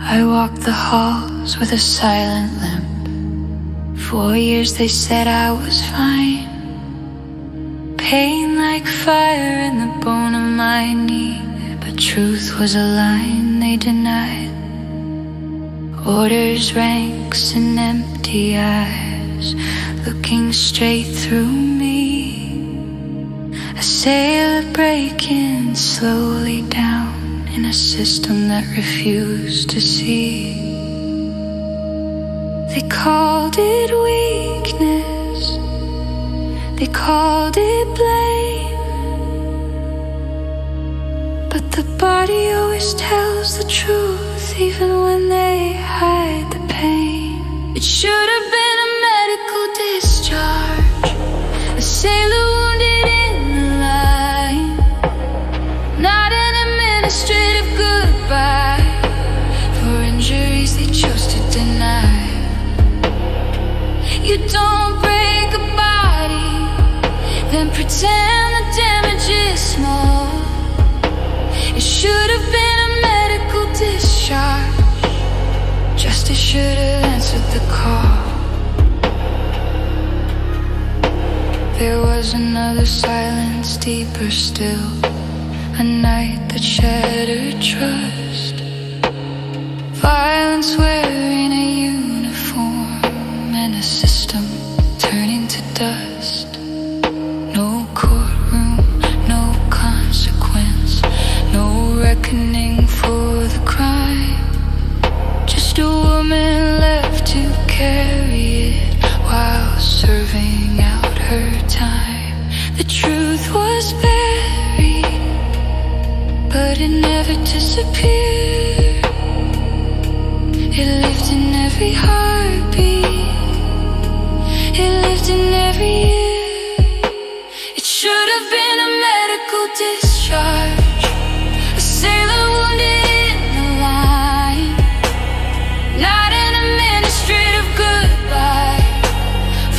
I walked the halls with a silent limp. 4 years they said I was fine. Pain like fire in the bone of my knee, but truth was a line they denied. Orders, ranks, and empty eyes looking straight through me. A sailor breaking slowly down in a system that refused to see. They called it weakness, they called it blame, but the body always tells the truth, even when they hide the pain. It should have been a medical discharge, a sailor wounded in the line, not an administrative goodbye for injuries they chose to deny. You don't break a body, then pretend the damage is small. It should have been a medical discharge, justice should have answered the call. There was another silence deeper still, a night that shattered trust. Violence wearing a uniform and a system turning to dust. No courtroom, no consequence, no reckoning for the crime. Just a woman left to carry it while serving out her time. The truth was buried, but it never disappeared. It lived in every heartbeat, it lived in every year. It should have been a medical discharge, a sailor wounded in the line, not an administrative goodbye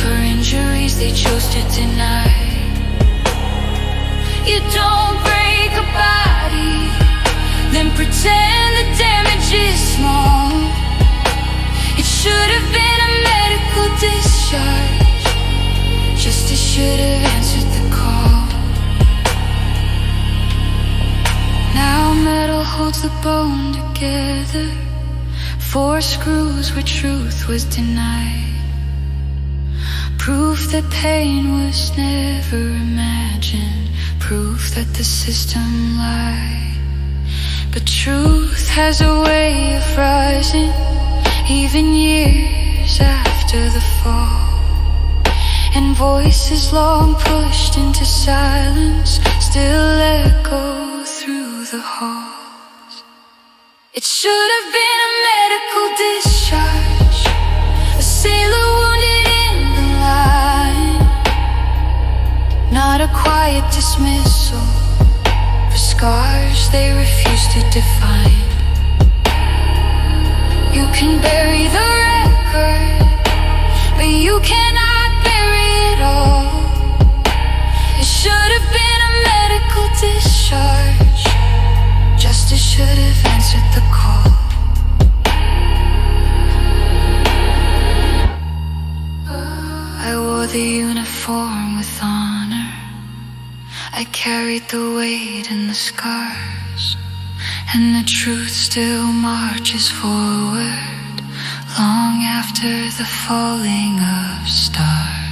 for injuries they chose to deny. You don't break a body, then pretend the damage is small. It should have been a medical discharge, justice should have answered the call. Now metal holds the bone together, 4 screws where truth was denied. Proof that pain was never imagined, proof that the system lied. But truth has a way of rising, even years after the fall. And voices long pushed into silence still echo through the halls. It should have been a medical discharge, a sailor wounded in the line, not a quiet dismissal for scars they refuse to define. You can bury the record, but you cannot bury it all. It should have been a medical discharge, justice should have answered the call. I wore the uniform with honor, I carried the weight and the scars, and the truth still marches forward long after the falling of stars.